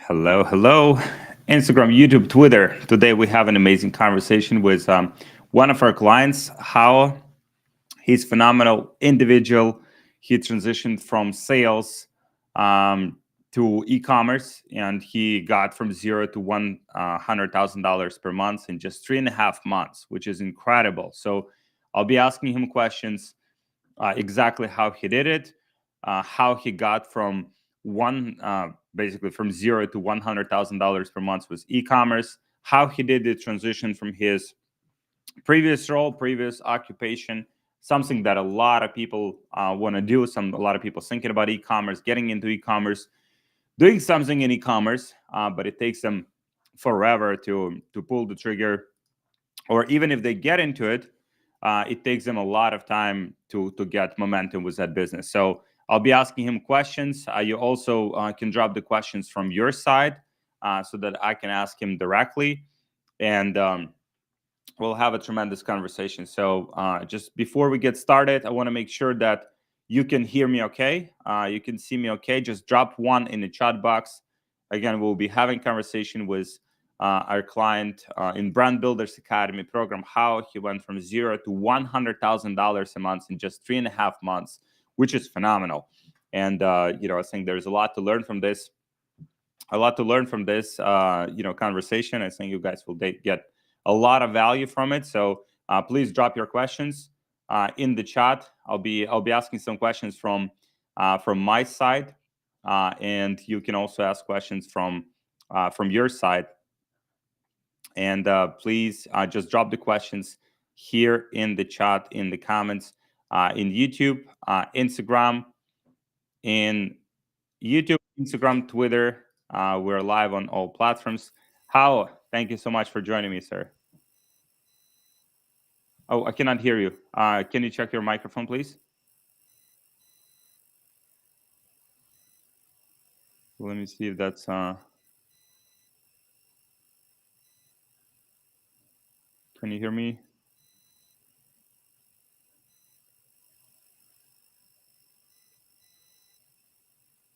Hello, hello. Instagram, YouTube, Twitter. Today we have an amazing conversation with one of our clients, Hao. He's a phenomenal individual. He transitioned from sales to e-commerce, and he got from zero to $100,000 per month in just 3.5 months, which is incredible. So I'll be asking him questions exactly how he did it, how he got from basically from zero to $100,000 per month with e-commerce, how he did the transition from his previous role, previous occupation, something that a lot of people want to do. A lot of people thinking about e-commerce, getting into e-commerce, doing something in e-commerce, but it takes them forever to pull the trigger, or even if they get into it, it takes them a lot of time to get momentum with that business. So I'll be asking him questions. You also can drop the questions from your side so that I can ask him directly, and we'll have a tremendous conversation. So just before we get started, I want to make sure that you can hear me okay. You can see me okay. Just drop one in the chat box. Again, we'll be having conversation with our client in Brand Builders Academy program, how he went from zero to $100,000 a month in just 3.5 months, which is phenomenal. And I think there's a lot to learn from this. Conversation. I think you guys will get a lot of value from it. So please drop your questions in the chat. I'll be asking some questions from my side, and you can also ask questions from your side. And please just drop the questions here in the chat, in the comments, in YouTube, Instagram, Twitter. We're live on all platforms. Hao, thank you so much for joining me, sir. Oh, I cannot hear you. Can you check your microphone, please? Let me see if that's... Can you hear me?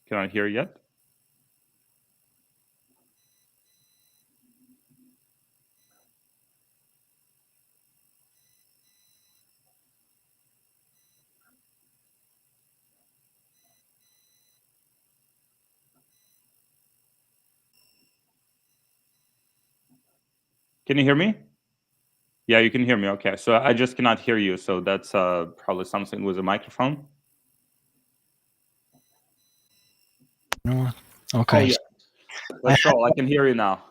Cannot hear yet? Can you hear me? Yeah, you can hear me. Okay, so I just cannot hear you. So that's probably something with the microphone. No. Okay. Oh, yeah. Let's roll. I can hear you now.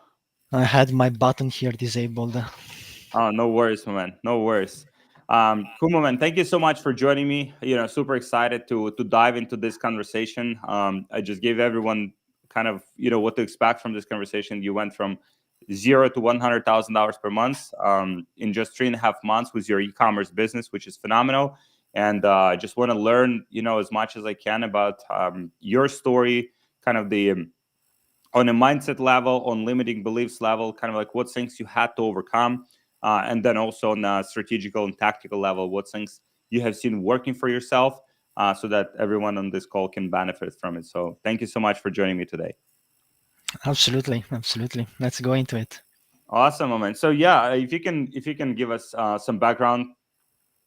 I had my button here disabled. Oh, no worries, man. No worries. Cool, man. Thank you so much for joining me. Super excited to dive into this conversation. I just gave everyone kind of what to expect from this conversation. You went from zero to $100,000 per month in just 3.5 months with your e-commerce business, which is phenomenal. And I just want to learn, as much as I can about your story, kind of the on a mindset level, on limiting beliefs level, kind of like what things you had to overcome. And then also on a strategical and tactical level, what things you have seen working for yourself so that everyone on this call can benefit from it. So thank you so much for joining me today. Absolutely. Let's go into it. Awesome, man. So yeah, if you can give us some background,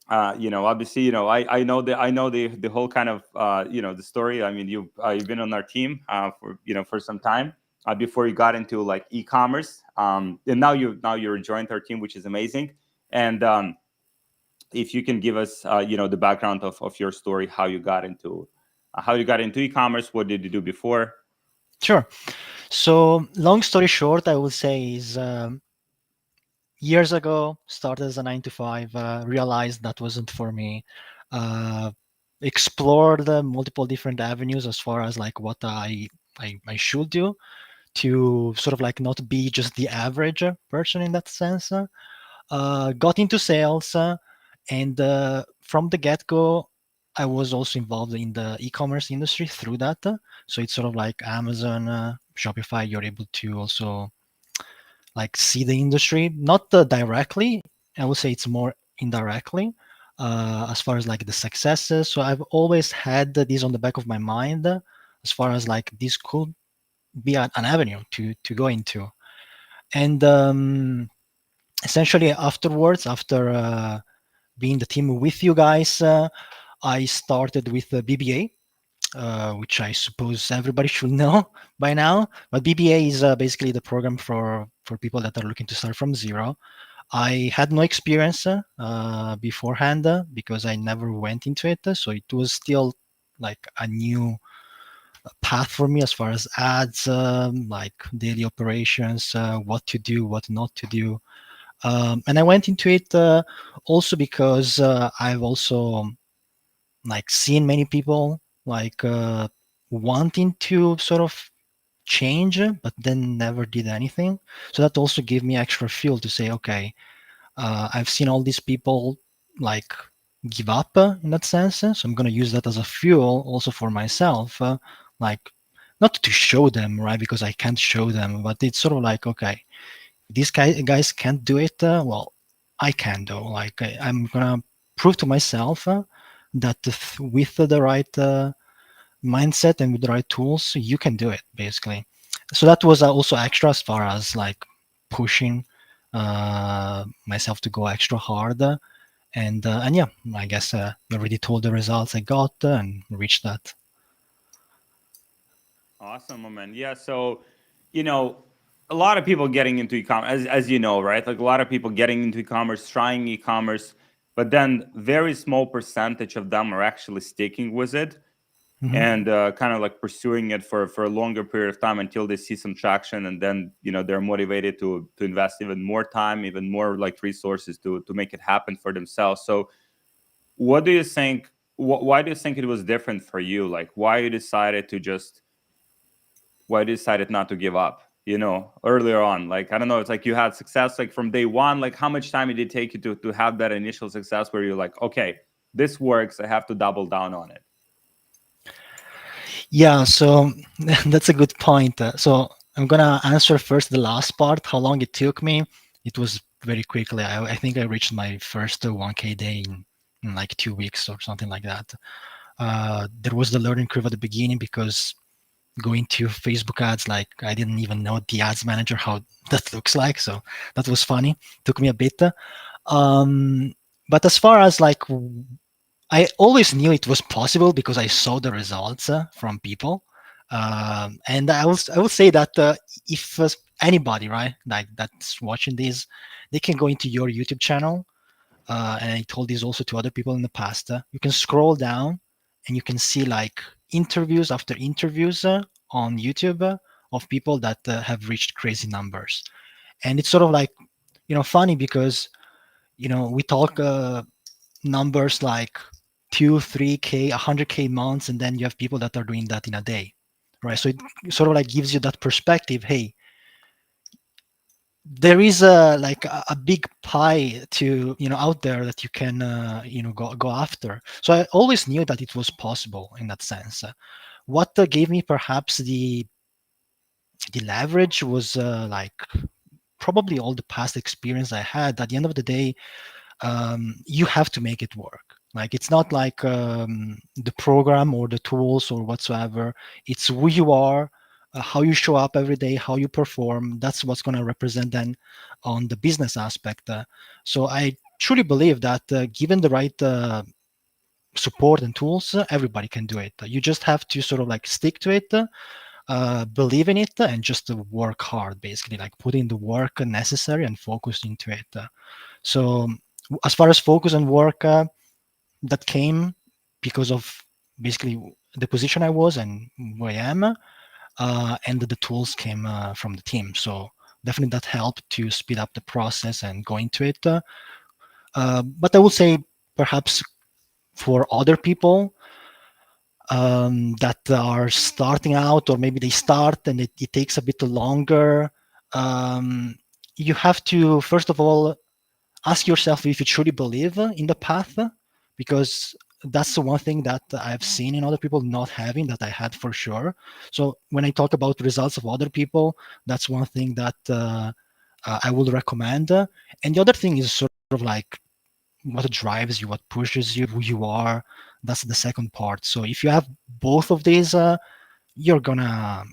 obviously, I know the whole kind of the story. I mean, you've been on our team for some time before you got into like e-commerce, and now you're joined our team, which is amazing. And if you can give us the background of your story, how you got into e-commerce, what did you do before? Sure. So, long story short, I would say is years ago, started as a 9 to 5, realized that wasn't for me. Explored multiple different avenues as far as like what I should do to sort of like not be just the average person in that sense. Got into sales, and from the get-go, I was also involved in the e-commerce industry through that. So it's sort of like Amazon, Shopify. You're able to also like see the industry, not directly. I would say it's more indirectly, as far as like the successes. So I've always had this on the back of my mind, as far as like this could be an avenue to go into. And essentially afterwards, after being the team with you guys, I started with the BBA, which I suppose everybody should know by now. But BBA is basically the program for people that are looking to start from zero. I had no experience beforehand because I never went into it, so it was still like a new path for me as far as ads, like daily operations, what to do, what not to do. And I went into it also because I've also like seen many people like wanting to sort of change, but then never did anything. So that also gave me extra fuel to say, okay, I've seen all these people like give up in that sense. So I'm going to use that as a fuel also for myself, like not to show them, right? Because I can't show them, but it's sort of like, okay, these guys can't do it. Well, I can do. Like I'm gonna prove to myself that with the right mindset and with the right tools, you can do it. Basically, so that was also extra as far as like pushing myself to go extra hard. And yeah, I guess you already told the results I got and reached that. Awesome, my man. Yeah, so you know, a lot of people getting into e-commerce, as you know, right? Like a lot of people getting into e-commerce, trying e-commerce, but then very small percentage of them are actually sticking with it Hmm. and kind of like pursuing it for a longer period of time until they see some traction, and then they're motivated to invest even more time, even more like resources to make it happen for themselves. So, what do you think? Why do you think it was different for you? Like, why you decided not to give up, earlier on? Like, I don't know, it's like you had success like from day one. Like, how much time did it take you to have that initial success where you're like, okay, this works, I have to double down on it? Yeah, so that's a good point. So I'm gonna answer first the last part. How long it took me? It was very quickly. I think I reached my first 1K day in like 2 weeks or something like that. There was the learning curve at the beginning because going to Facebook ads, like I didn't even know the ads manager how that looks like. So that was funny. Took me a bit. Um, but as far as like I always knew it was possible because I saw the results from people, and I will say that if anybody, right, like that's watching this, they can go into your YouTube channel, and I told this also to other people in the past. You can scroll down, and you can see like interviews after interviews on YouTube of people that have reached crazy numbers, and it's sort of like funny because we talk. Numbers like 2 3K 100K months, and then you have people that are doing that in a day, right? So it sort of like gives you that perspective. Hey, there is a big pie to out there that you can go after. So I always knew that it was possible in that sense. What gave me perhaps the leverage was like probably all the past experience I had. At the end of the day, you have to make it work. Like it's not like the program or the tools or whatsoever. It's who you are, how you show up every day, how you perform. That's what's going to represent then on the business aspect. So I truly believe that given the right support and tools, everybody can do it. You just have to sort of like stick to it, believe in it, and just work hard. Basically, like put in the work necessary and focus into it. So as far as focus and work, that came because of basically the position I was and where I am, and the tools came from the team. So definitely that helped to speed up the process and go into it. But I would say perhaps for other people that are starting out, or maybe they start and it takes a bit longer, um, you have to first of all ask yourself if you truly believe in the path, because that's the one thing that I've seen in other people not having that I had for sure. So when I talk about results of other people, that's one thing that I would recommend. And the other thing is sort of like what drives you, what pushes you, who you are. That's the second part. So if you have both of these, you're gonna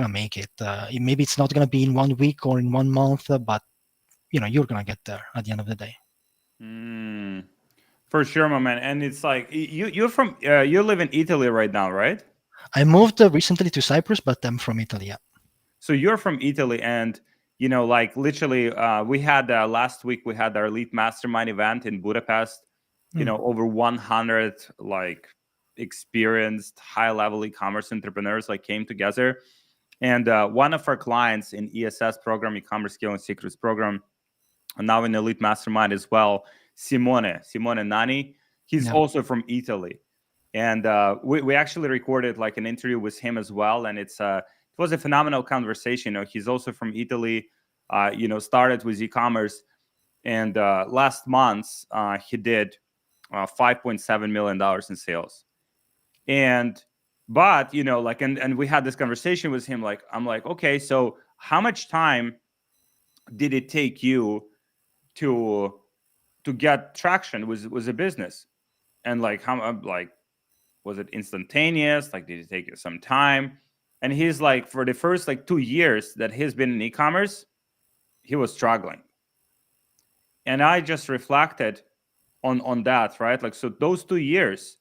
make it. Maybe it's not gonna be in 1 week or in 1 month, but you're gonna get there at the end of the day. Mm, for sure, my man. And it's like you live in Italy right now, right? I moved recently to Cyprus, but I'm from Italy. Yeah. So you're from Italy, and like literally, we had last week we had our elite mastermind event in Budapest. Over 100 like experienced high level e-commerce entrepreneurs like came together, and one of our clients in ESS program, e-commerce skill and secrets program, and now in elite mastermind as well, Simone Nani. He's Yeah. also from Italy, and we actually recorded like an interview with him as well, and it was a phenomenal conversation. He's also from Italy. Started with e-commerce, and last month he did $5.7 million in sales. And but like, and we had this conversation with him. Like, I'm like, okay, so how much time did it take you to get traction with a business? And like, how like, was it instantaneous? Like, did it take you some time? And he's like, for the first like 2 years that he's been in e-commerce, he was struggling. And I just reflected on that, right? Like, so those 2 years,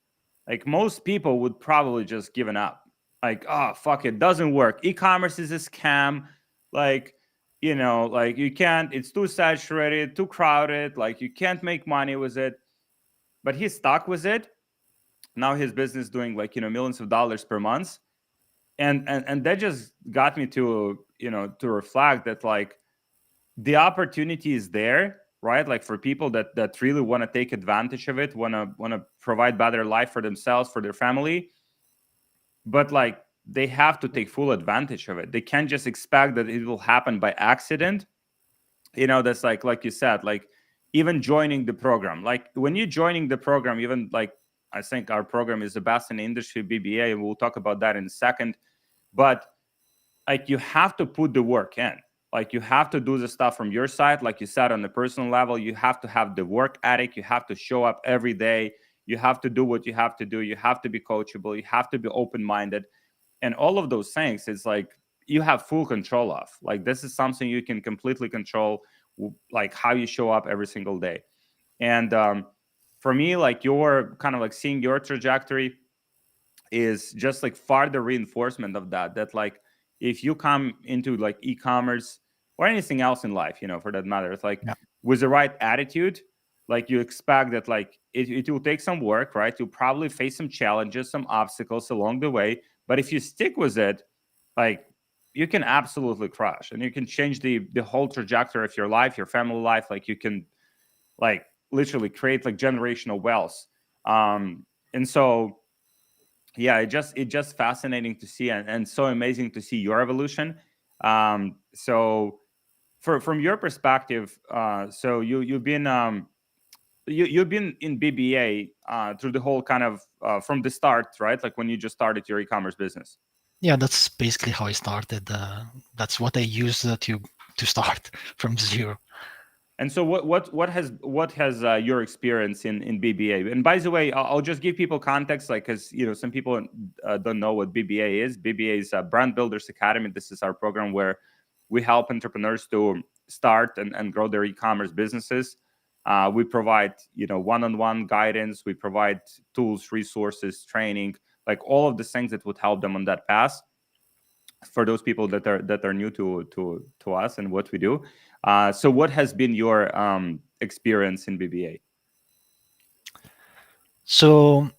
like most people would probably just given up. Like, oh fuck, it doesn't work. E-commerce is a scam. Like, like you can't, it's too saturated, too crowded, like you can't make money with it. But he's stuck with it. Now his business doing like, millions of dollars per month. And that just got me to, to reflect that like the opportunity is there, right? Like for people that really want to take advantage of it, want to provide better life for themselves, for their family. But like they have to take full advantage of it. They can't just expect that it will happen by accident. That's like you said, like even joining the program, like when you're joining the program, even like I think our program is the best in the industry, BBA, and we'll talk about that in a second. But like you have to put the work in. Like you have to do the stuff from your side, like you said, on the personal level. You have to have the work ethic. You have to show up every day. You have to do what you have to do. You have to be coachable. You have to be open-minded. And all of those things, it's like you have full control of. Like this is something you can completely control, like how you show up every single day. And for me, like your kind of like seeing your trajectory is just like farther reinforcement of that like if you come into like e-commerce or anything else in life, for that matter, it's like Yeah. with the right attitude, like you expect that like it will take some work, right? You'll probably face some challenges, some obstacles along the way, but if you stick with it, like you can absolutely crush, and you can change the whole trajectory of your life, your family life. Like you can like literally create like generational wealth. And so yeah, it just fascinating to see, and so amazing to see your evolution. So from your perspective, so you've been you've been in BBA through the whole kind of from the start, right? Like when you just started your e-commerce business. Yeah, that's basically how I started. That's what I used to start from zero. And so what has your experience in BBA? And by the way, I'll just give people context, like because some people don't know what BBA is. BBA is a Brand Builders Academy. This is our program where we help entrepreneurs to start and grow their e-commerce businesses. We provide one-on-one guidance. We provide tools, resources, training, like all of the things that would help them on that path for those people that are new to us and what we do. So what has been your experience in BBA? So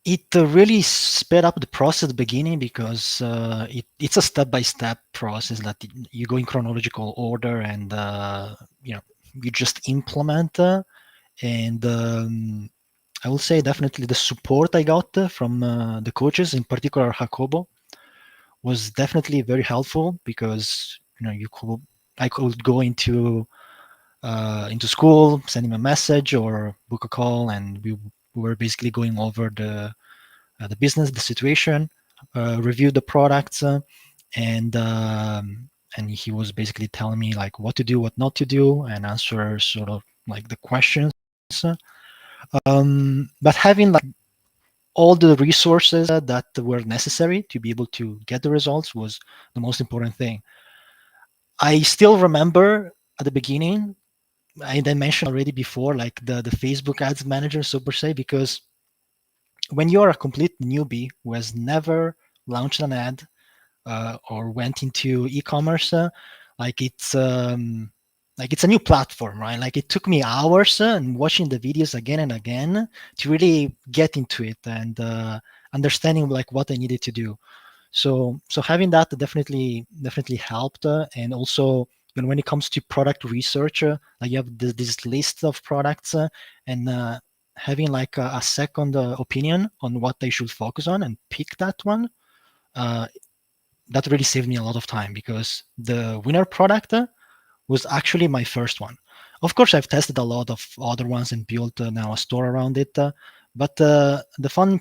it really sped up the process at the beginning because it's a step-by-step process that you go in chronological order, and you just implement. And I will say definitely the support I got from the coaches, in particular Jacobo, was definitely very helpful because I could go into school, send him a message or book a call, and we were basically going over the business, the situation, review the products, and he was basically telling me like what to do, what not to do, and answer sort of like the questions. But having like all the resources that were necessary to be able to get the results was the most important thing. I still remember at the beginning, I mentioned already before, like the Facebook ads manager, so per se, because when you're a complete newbie who has never launched an ad or went into e-commerce, like it's a new platform, right? Like it took me hours and watching the videos again and again to really get into it and understanding like what I needed to do. So having that definitely helped, and also when it comes to product research, like you have this list of products, and having like a second opinion on what they should focus on and pick that one. Uh, that really saved me a lot of time because the winner product was actually my first one. Of course, I've tested a lot of other ones and built now a store around it. But the fun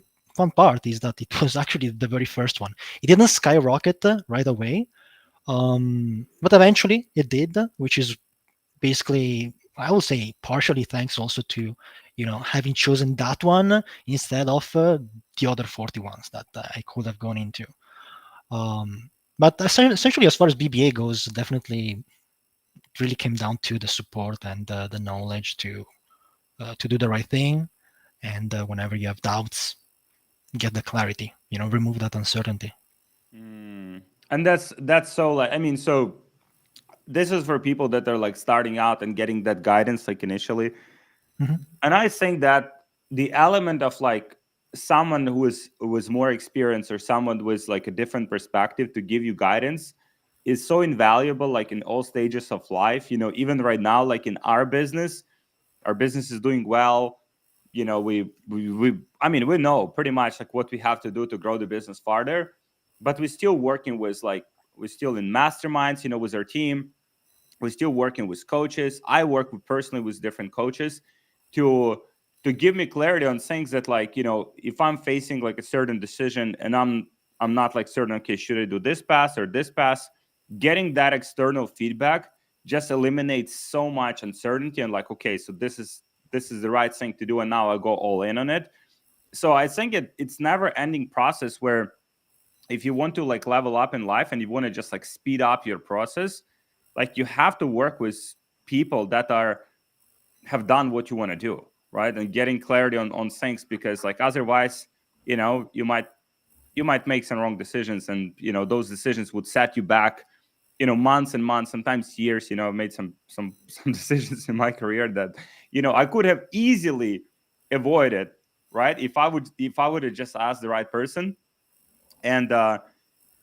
part is that it was actually the very first one. It didn't skyrocket right away, but eventually it did, which is basically, I will say, partially thanks also to having chosen that one instead of the other 40 ones that I could have gone into. But essentially, as far as BBA goes, definitely really came down to the support and the knowledge to do the right thing. And whenever you have doubts, get the clarity. Remove that uncertainty. Mm. And that's so like, I mean, so this is for people that are like starting out and getting that guidance like initially. Mhm. And I think that the element of like someone who is more experienced or someone with like a different perspective to give you guidance is so invaluable, like in all stages of life. Even right now, like in our business is doing well. We I mean, we know pretty much like what we have to do to grow the business farther, but we're still working with like, we're still in masterminds, with our team. We're still working with coaches. I work with personally with different coaches to give me clarity on things that, like, if I'm facing like a certain decision and I'm not like certain, okay, should I do this pass or this pass? Getting that external feedback just eliminates so much uncertainty, and like, okay, so this is the right thing to do, and now I go all in on it. So I think it's never ending process where, if you want to like level up in life and you want to just like speed up your process, like you have to work with people that are have done what you want to do, right? And getting clarity on things, because like otherwise, you might make some wrong decisions, and those decisions would set you back, months and months, sometimes years. I've made some decisions in my career that I could have easily avoided, right, if I would have just asked the right person. And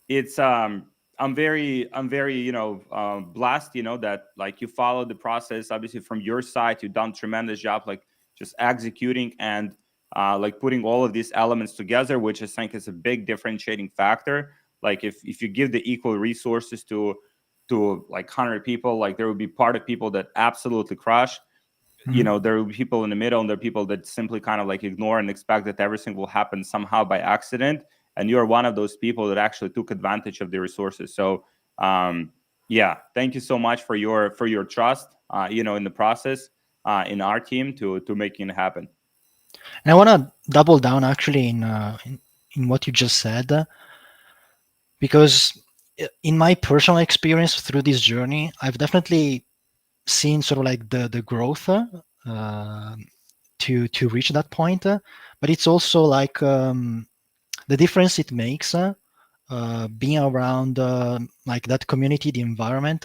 it's I'm very blessed, that like you follow the process. Obviously from your side, you've done tremendous job, like just executing and like putting all of these elements together, which I think is a big differentiating factor. Like if you give the equal resources to like 100 people, like there will be part of people that absolutely crush. Mhm. There will be people in the middle, and there are people that simply kind of like ignore and expect that everything will happen somehow by accident. And you're one of those people that actually took advantage of the resources. So yeah, thank you so much for your trust, in the process, in our team to making it happen. And I want to double down actually in what you just said, because in my personal experience through this journey, I've definitely seen sort of like the growth to reach that point. But it's also like the difference it makes being around like that community, the environment,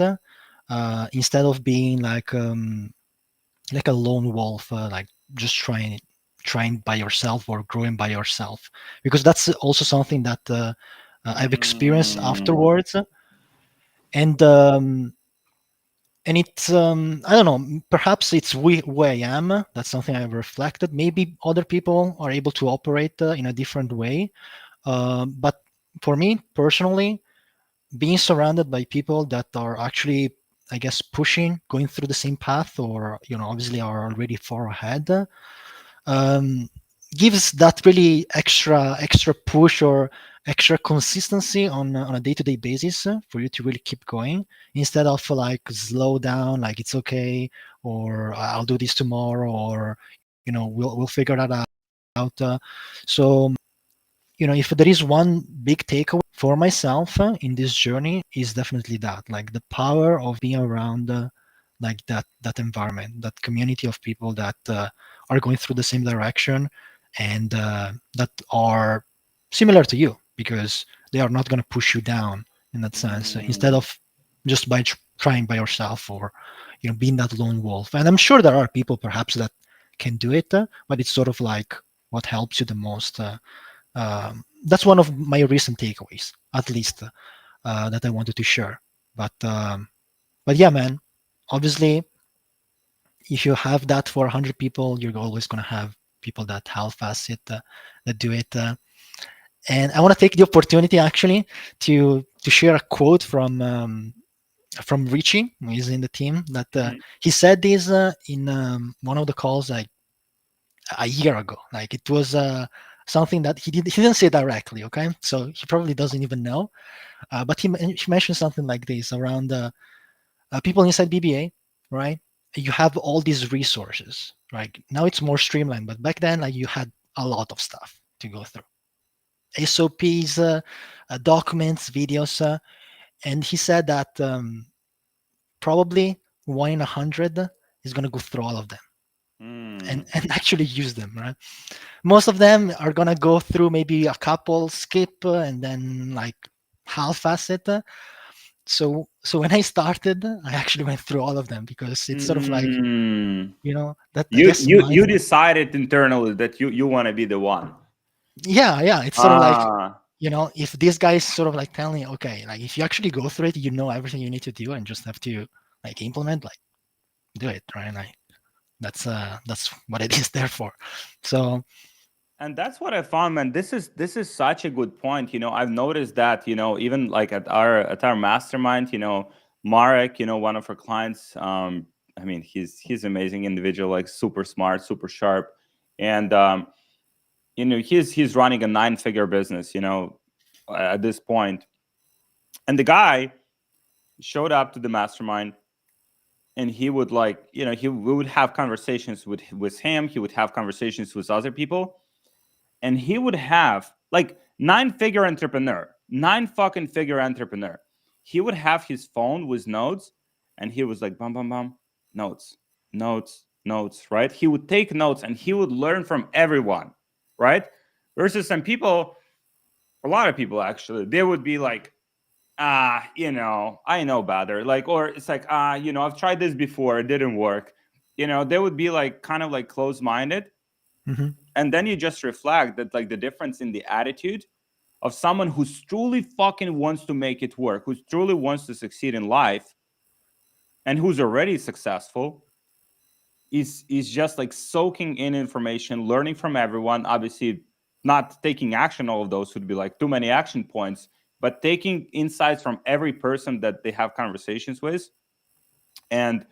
instead of being like a lone wolf, like just trying by yourself or growing by yourself, because that's also something that I've experienced Mm. afterwards. And it's I don't know, perhaps it's where I am. That's something I've reflected. Maybe other people are able to operate in a different way, but for me personally, being surrounded by people that are actually, I guess, pushing, going through the same path, or obviously are already far ahead, um, gives that really extra push or extra consistency on a day-to-day basis for you to really keep going, instead of like slow down, like it's okay, or I'll do this tomorrow, or we'll figure that out. So if there is one big takeaway for myself in this journey, is definitely that, like the power of being around like that environment, that community of people that are going through the same direction, and that are similar to you, because they are not going to push you down in that sense, instead Mm. of just by trying by yourself, or being that lone wolf. And I'm sure there are people perhaps that can do it, but it's sort of like what helps you the most. That's one of my recent takeaways, at least, that I wanted to share. But yeah, man. Obviously, if you have that for 100 people, you're always going to have people that half-ass it, that do it. And I want to take the opportunity actually to share a quote from Richie, who is in the team. That Mhm. he said this in one of the calls like a year ago. Like it was something that he didn't say directly. Okay, so he probably doesn't even know. But he mentioned something like this around people inside BBA, right? You have all these resources, right? Now it's more streamlined, but back then, like you had a lot of stuff to go through. SOPs, documents, videos, and he said that probably 1 in 100 is going to go through all of them and Mm. and actually use them, right? Most of them are going to go through maybe a couple, skip, and then like half-ass it. So when I started, I actually went through all of them, because it's sort of like, Mm. that, I You guess, you my, you decided internally that you want to be the one. yeah, it's sort of like, Ah. if this guy is sort of like telling you, okay, like if you actually go through it, you know everything you need to do, and just have to like implement, like do it, right? Like that's what it is there for. So And that's what I found, man. This is such a good point. I've noticed that, even like at our mastermind, Marek, one of our clients, I mean, he's amazing individual, like super smart, super sharp. And he's running a 9-figure business, at this point. And the guy showed up to the mastermind, and he would, like, we would have conversations with him, he would have conversations with other people, and he would have like 9-figure entrepreneur, 9 fucking figure entrepreneur. He would have his phone with notes, and he was like, bum, bum, bum, notes, notes, notes, right? He would take notes and he would learn from everyone, right? Versus some people, a lot of people actually, they would be like, I know better. Like, or it's like, I've tried this before, it didn't work. They would be like kind of like closed minded. mhm. And then you just reflect that, like, the difference in the attitude of someone who's truly fucking wants to make it work, who truly wants to succeed in life, and who's already successful, is just like soaking in information, learning from everyone. Obviously, not taking action. All of those would be like too many action points, but taking insights from every person that they have conversations with. And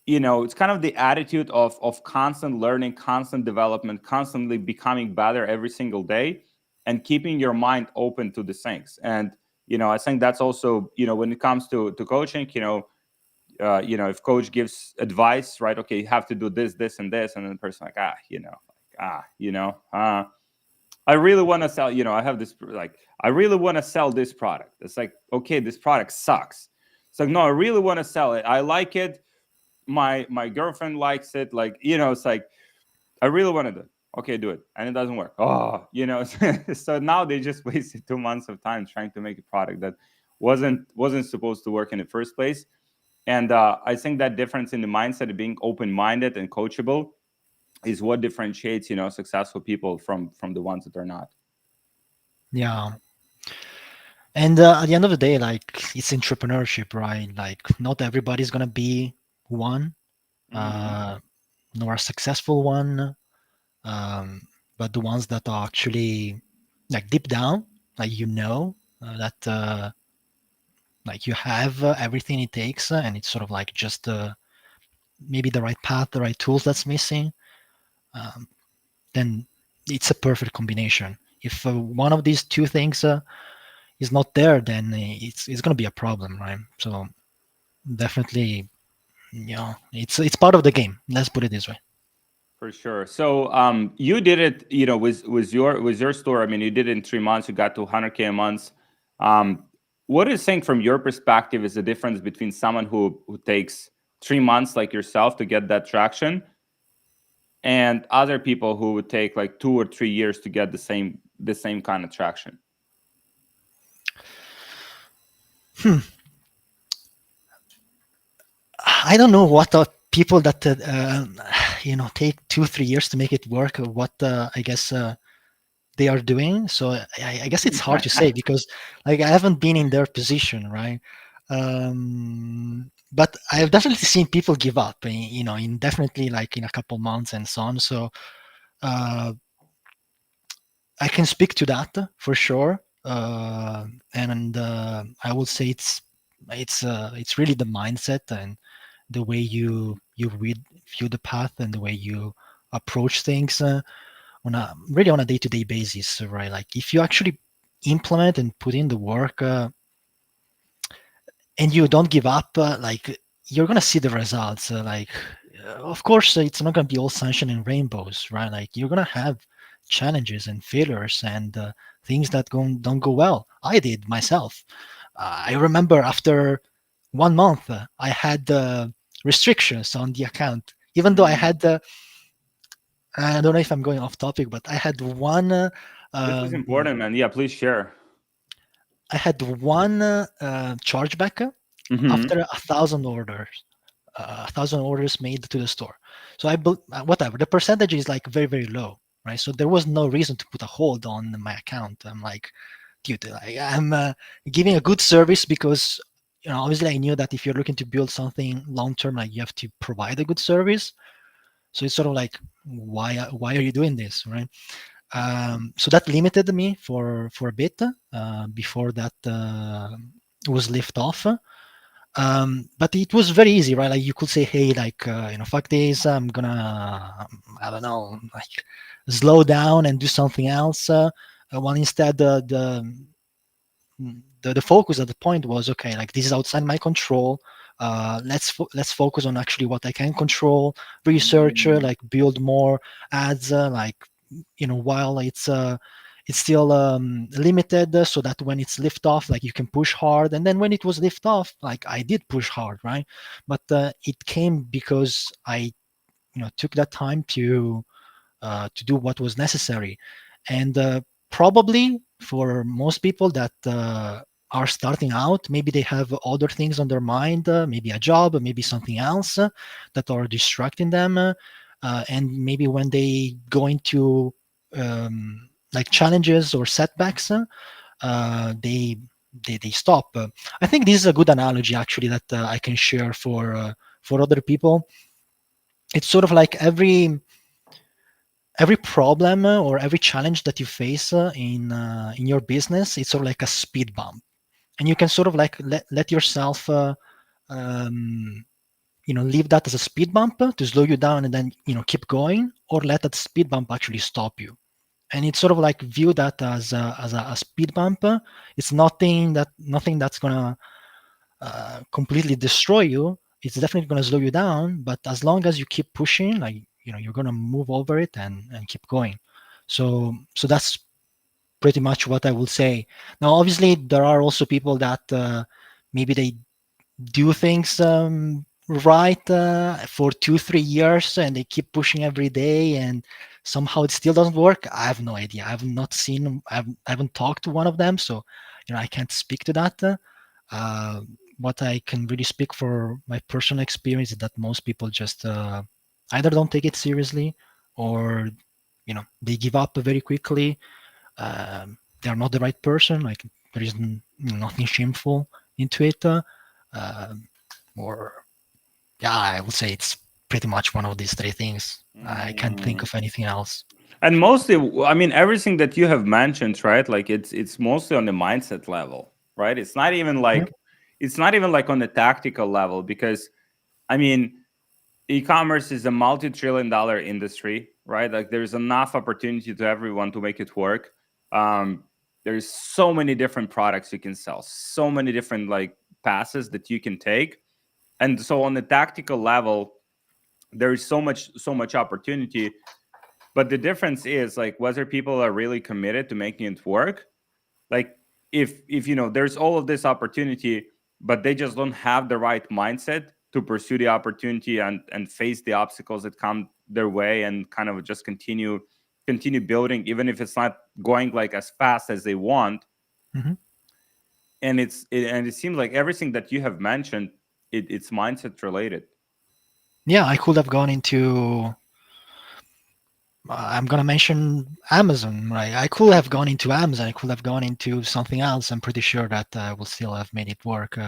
it's kind of the attitude of constant learning, constant development, constantly becoming better every single day, and keeping your mind open to the things. And I think that's also, when it comes to coaching, if coach gives advice, right? Okay, you have to do this, this, and this, and then the person like, I really want to sell, I have this, like, I really want to sell this product. It's like, okay, this product sucks. It's like, no, I really want to sell it. I like it. My girlfriend likes it. Like, it's like, I really want to do it. Okay, do it. And it doesn't work. So now they just wasted 2 months of time trying to make a product that wasn't supposed to work in the first place. And I think that difference in the mindset of being open-minded and coachable is what differentiates, successful people from the ones that are not. Yeah. And at the end of the day, like it's entrepreneurship, right? Like not everybody's gonna be one, Hmm. uh, nor a successful one, um, but the ones that are actually like deep down, like that like you have everything it takes, and it's sort of like just maybe the right path, the right tools that's missing. Um, then it's a perfect combination. If one of these two things is not there, then it's going to be a problem, right? So definitely, it's part of the game. Let's put it this way. For sure. So you did it, with your store. I mean, you did it in 3 months. You got to 100K a month. Um, what do you think from your perspective is the difference between someone who takes 3 months like yourself to get that traction and other people who would take like 2 or 3 years to get the same kind of traction? Hmm. I don't know what the people that take 2 3 years to make it work. What I guess they are doing. So I guess it's hard to say because like I haven't been in their position, right? But I've definitely seen people give up, in definitely like in a couple months and so on. So uh, I can speak to that for sure, and I would say it's really the mindset and the way you view the path and the way you approach things on a day-to-day basis, right? Like if you actually implement and put in the work and you don't give up, like you're gonna see the results. Of course, it's not gonna be all sunshine and rainbows, right? Like you're gonna have challenges and failures and things that don't go well. I did myself. I remember after 1 month, I had restrictions on the account, even though I Mm. had. I don't know if I'm going off topic, but I had one. This is Um, important, man. Yeah, please share. I had one chargeback Hmm. after 1,000 orders, 1,000 orders made to the store. So whatever the percentage is like very very low, right? So there was no reason to put a hold on my account. I'm like, dude, I'm giving a good service because obviously I knew that if you're looking to build something long term, like you have to provide a good service. So it's sort of like, why are you doing this, right? So that limited me for a bit before that was lift off. But it was very easy, right? Like you could say, hey, like fuck this, I'm gonna, I don't know, like slow down and do something else. While instead the focus at the point was okay, like this is outside my control. Let's focus on actually what I can control, research, Mm. like build more ads, like while it's still limited, so that when it's lift off, like you can push hard. And then when it was lift off, like I did push hard, right? But it came because I took that time to do what was necessary. And probably for most people that are starting out, maybe they have other things on their mind, maybe a job, maybe something else that are distracting them. And maybe when they go into like challenges or setbacks, they stop. I think this is a good analogy actually that I can share for other people. It's sort of like every problem or every challenge that you face in your business, it's sort of like a speed bump, and you can sort of like let yourself um, leave that as a speed bump to slow you down and then keep going, or let that speed bump actually stop you. And it's sort of like view that as a speed bump. It's nothing that's gonna completely destroy you. It's definitely going to slow you down, but as long as you keep pushing, like you're going to move over it and keep going. So that's pretty much what I will say. Now obviously there are also people that maybe they do things right for 2 3 years and they keep pushing every day and somehow it still doesn't work. I have no idea. I've not seen, I haven't talked to one of them, so I can't speak to that. uh, what I can really speak for my personal experience is that most people just either don't take it seriously, or they give up very quickly. They are not the right person. Like there is nothing shameful into it. Um, or yeah, I would say it's pretty much one of these three things. I can't think Mm. of anything else. And mostly, I mean, everything that you have mentioned, right? Like it's mostly on the mindset level, right? Yeah. It's not even like on the tactical level because I mean, e-commerce is a multi-trillion-dollar industry, right? Like there's enough opportunity to everyone to make it work. Um, there's so many different products you can sell, so many different like passes that you can take. And so on the tactical level, there is so much opportunity. But the difference is like whether people are really committed to making it work. Like if there's all of this opportunity, but they just don't have the right mindset to pursue the opportunity and face the obstacles that come their way, and kind of just continue building, even if it's not going like as fast as they want. Hmm. And it seems like everything that you have mentioned, it's mindset related. Yeah, I could have gone into. I'm gonna mention Amazon, right? I could have gone into Amazon. I could have gone into something else. I'm pretty sure that I will still have made it work.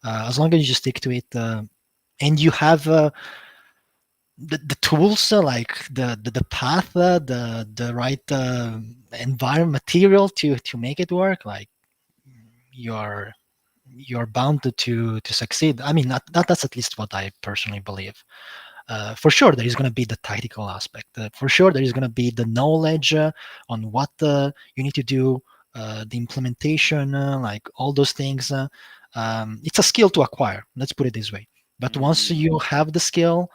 As long as you stick to it, and you have the tools, like the path, the right environment, material to make it work. Like you're you're bound to succeed. I mean, that's at least what I personally believe. For sure, there is going to be the tactical aspect. For sure, there is going to be the knowledge on what you need to do, the implementation, like all those things. It's a skill to acquire. Let's put it this way. But once Mm. you have the skill,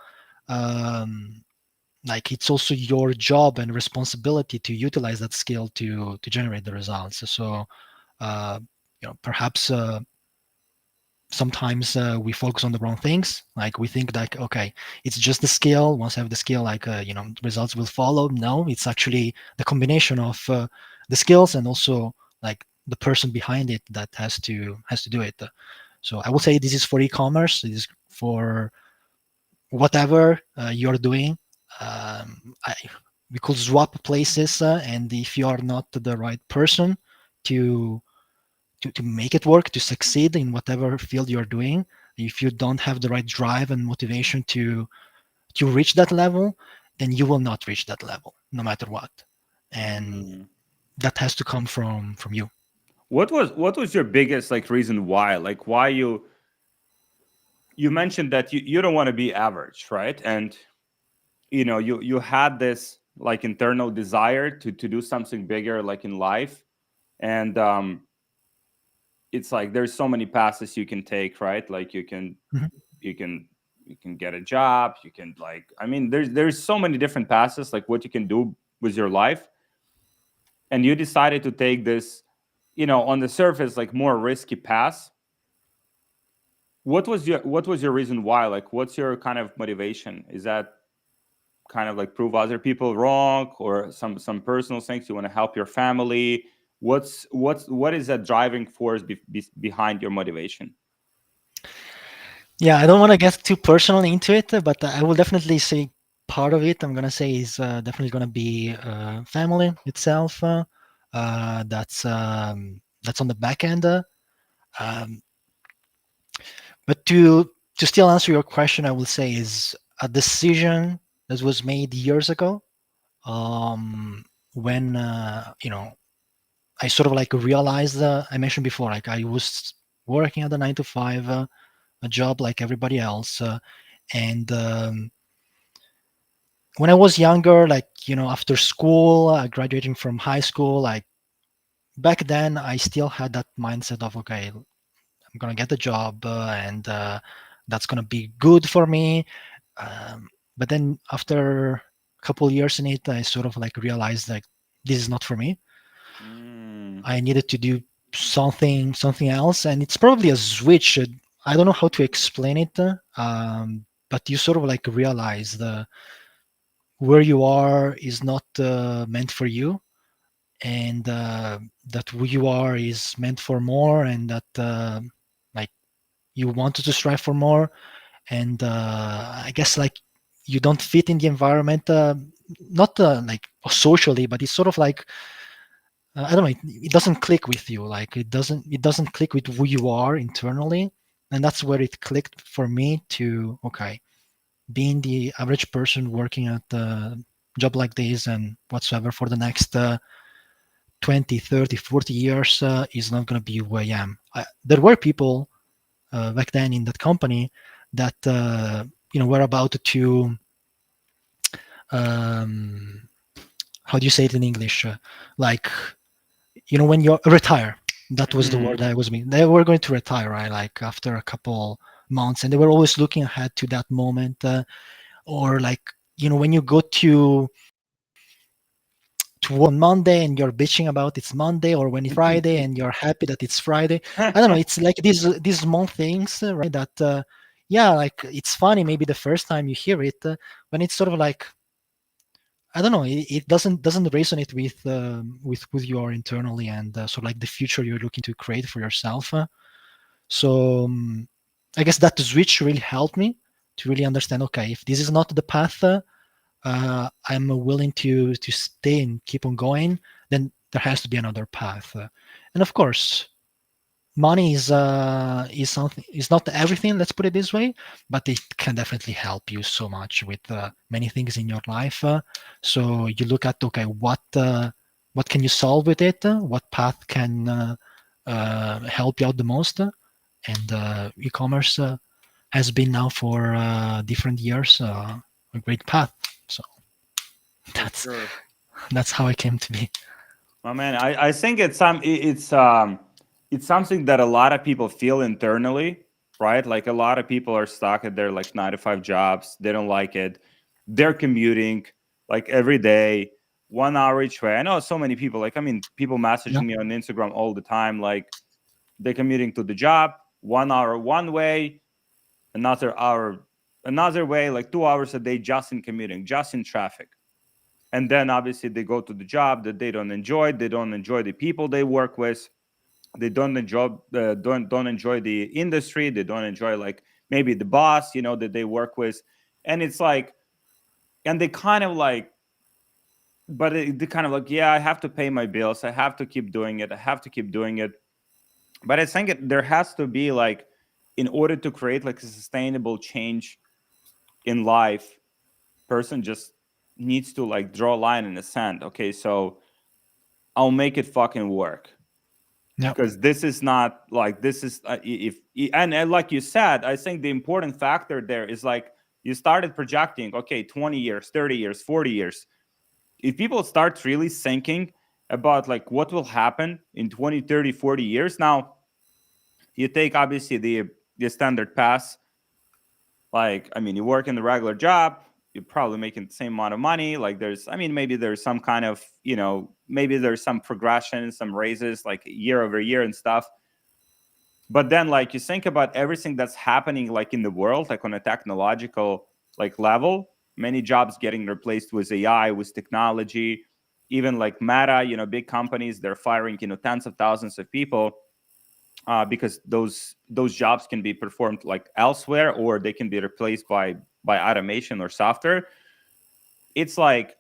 um, like it's also your job and responsibility to utilize that skill to generate the results. So, uh, perhaps sometimes we focus on the wrong things. Like we think like, okay, it's just the skill. Once I have the skill, like results will follow. No, it's actually the combination of the skills and also like the person behind it that has to do it. So I would say this is for e-commerce. It is for whatever you're doing. We could swap places, and if you are not the right person to to make it work, to succeed in whatever field you're doing, if you don't have the right drive and motivation to reach that level, then you will not reach that level no matter what. And Mm. that has to come from you. What was your biggest like reason why? Like why you mentioned that you don't want to be average, right? And you had this like internal desire to do something bigger like in life. And it's like there's so many passes you can take, right? Like Mhm. you can you can get a job, you can like, I mean, there's so many different passes like what you can do with your life. And you decided to take this, on the surface like more risky path. What was your reason why? Like what's your kind of motivation? Is that kind of like prove other people wrong, or some personal things you want to help your family? What is that driving force behind your motivation? Yeah, I don't want to get too personally into it, but I will definitely say part of it. I'm gonna say is definitely gonna be family itself. That's on the back end. Um, but to still answer your question, I will say is a decision that was made years ago. When I sort of like realized. I mentioned before, like I was working at the 9 to 5, a job like everybody else, and when I was younger, like after school, graduating from high school, like back then, I still had that mindset of okay, I'm gonna get a job, and that's gonna be good for me. But then after a couple years in it, I sort of like realized like this is not for me. Mm. I needed to do something else, and it's probably a switch. I don't know how to explain it, but you sort of like realize the where you are is not meant for you, and that who you are is meant for more, and that like you wanted to strive for more, and I guess like you don't fit in the environment, not like socially, but it's sort of like I don't know. It doesn't click with you. Like it doesn't click with who you are internally, and that's where it clicked for me to okay, being the average person working at a job like this and whatsoever for the next 20, 30, 40 years is not going to be who I am. There were people back then in that company that were about to um, how do you say it in English? Like when you retire. That was the word Mhm. I was meaning. They were going to retire, right? Like after a couple months, and they were always looking ahead to that moment. or like, when you go to work on Monday and you're bitching about it's Monday, or when it's Friday and you're happy that it's Friday. I don't know. It's like these small things, right? That yeah, like it's funny maybe the first time you hear it, when it's sort of like, I don't know, it doesn't resonate with you or internally, and sort of like the future you're looking to create for yourself. So I guess that switch really helped me to really understand. Okay, if this is not the path I'm willing to stay and keep on going, then there has to be another path. And of course, money is something, is not everything. Let's put it this way, but it can definitely help you so much with many things in your life. So you look at, okay, what can you solve with it? What path can help you out the most? And e-commerce has been now for different years a great path. So For that's sure. that's how I came to be. Oh man, I think it's something that a lot of people feel internally, right? Like a lot of people are stuck at their like 9 to 5 jobs. They don't like it. They're commuting like every day, 1 hour each way. I know so many people. Like, I mean, people Yeah, messaging me on Instagram all the time. Like they're commuting to the job, 1 hour one way, another hour another way, like 2 hours a day just in commuting, just in traffic. And then obviously they go to the job that they don't enjoy. They don't enjoy the people they work with. They don't enjoy the industry. They don't enjoy like maybe the boss, that they work with. And it's like, and they kind of like, but they kind of like, yeah, I have to pay my bills. I have to keep doing it. I have to keep doing it. But I think there has to be like, in order to create like a sustainable change in life, person just needs to like draw a line in the sand. Okay, so I'll make it fucking work, yeah, because this is not like, this is if and like you said, I think the important factor there is like, you started projecting, okay, 20 years, 30 years, 40 years. If people start really thinking about like what will happen in 20, 30, 40 years, now you take obviously the standard path. Like, I mean, you work in the regular job, you're probably making the same amount of money. Like there's, I mean, maybe there's some kind of, maybe there's some progression, some raises like year over year and stuff. But then like you think about everything that's happening like in the world, like on a technological like level, many jobs getting replaced with AI, with technology. Even like Meta, big companies, they're firing, tens of thousands of people, because those jobs can be performed like elsewhere, or they can be replaced by automation or software. It's like,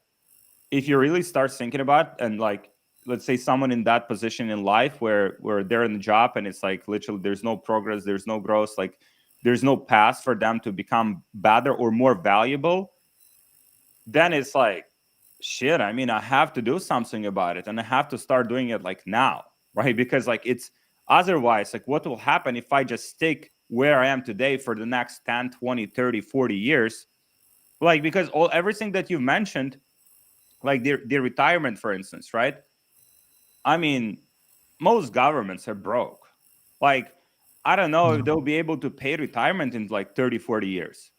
if you really start thinking about, and like, let's say someone in that position in life where they're in the job and it's like literally there's no progress, there's no growth, like there's no path for them to become better or more valuable, then it's like, shit, I mean, I have to do something about it, and I have to start doing it like now, right? Because like, it's otherwise, like, what will happen if I just stick where I am today for the next 10, 20, 30, 40 years? Like, because everything that you mentioned, like the retirement, for instance, right? I mean, most governments are broke. Like, I don't know if yeah, they'll be able to pay retirement in like 30, 40 years.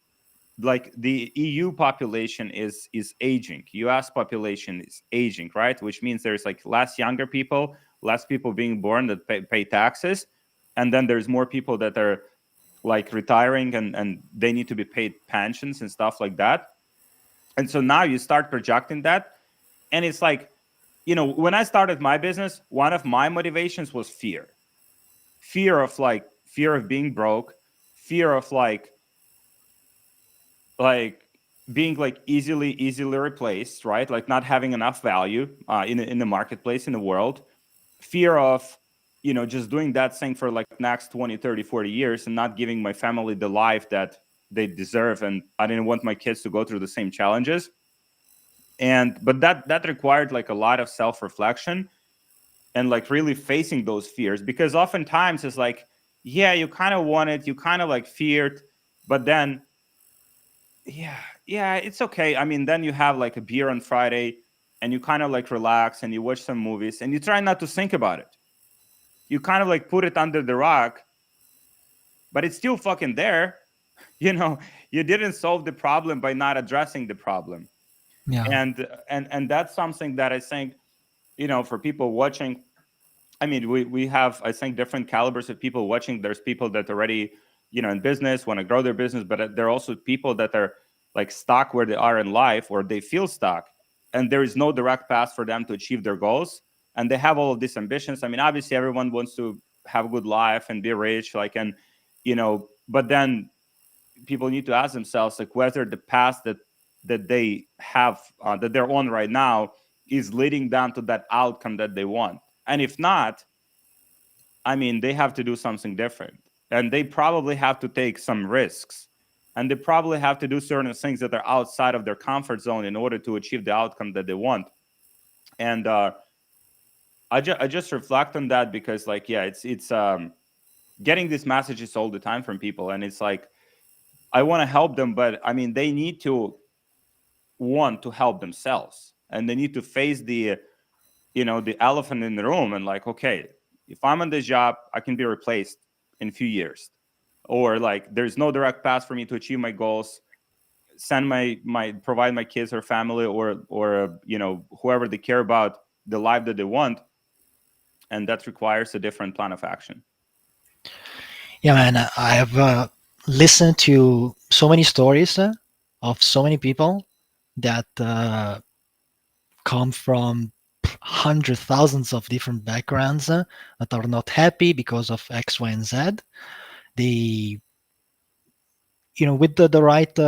Like the EU population is aging. US population is aging, right? Which means there's like less younger people, less people being born that pay taxes. And then there's more people that are like retiring, and they need to be paid pensions and stuff like that. And so now you start projecting that. And it's like, when I started my business, one of my motivations was fear of being broke, fear of like being like easily replaced, right? Like not having enough value in the marketplace, in the world, fear of just doing that thing for like next 20, 30, 40 years and not giving my family the life that they deserve. And I didn't want my kids to go through the same challenges. And but that required like a lot of self-reflection and like really facing those fears, because oftentimes it's like, yeah, you kind of want it, you kind of like feared, but then yeah, it's okay. I mean, then you have like a beer on Friday and you kind of like relax and you watch some movies and you try not to think about it. You kind of like put it under the rock, but it's still fucking there. you know, you didn't solve the problem by not addressing the problem. Yeah. And that's something that I think, for people watching, I mean, we have, I think, different calibers of people watching. There's people that already, in business, want to grow their business, but there are also people that are like stuck where they are in life, or they feel stuck, and there is no direct path for them to achieve their goals. And they have all of these ambitions. I mean, obviously, everyone wants to have a good life and be rich, like, and but then people need to ask themselves, like, whether the path that they have, that they're on right now, is leading them to that outcome that they want. And if not, I mean, they have to do something different, and they probably have to take some risks, and they probably have to do certain things that are outside of their comfort zone in order to achieve the outcome that they want. And I just reflect on that, because, like, yeah, it's getting these messages all the time from people, and it's like, I want to help them, but I mean, they need to want to help themselves, and they need to face the elephant in the room, and, like, okay, if I'm on this job, I can be replaced in a few years, or, like, there's no direct path for me to achieve my goals, send my provide my kids or family, or whoever they care about, the life that they want, and that requires a different plan of action. Yeah, man. I have listened to so many stories of so many people that come from hundreds, thousands of different backgrounds that are not happy because of X, Y, and Z. They, with the right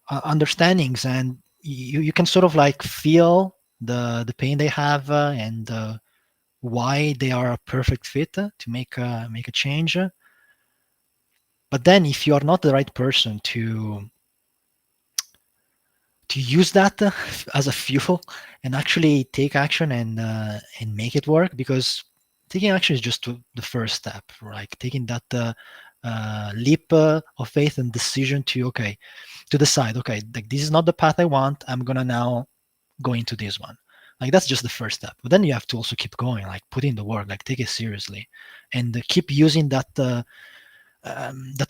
understandings, and you can sort of like feel the pain they have, and why they are a perfect fit to make a change. But then, if you are not the right person to use that as a fuel and actually take action and make it work, because taking action is just the first step, like taking that leap of faith and decision to decide, okay, like this is not the path I want, I'm gonna now go into this one. Like that's just the first step, but then you have to also keep going, like put in the work, like take it seriously, and keep using that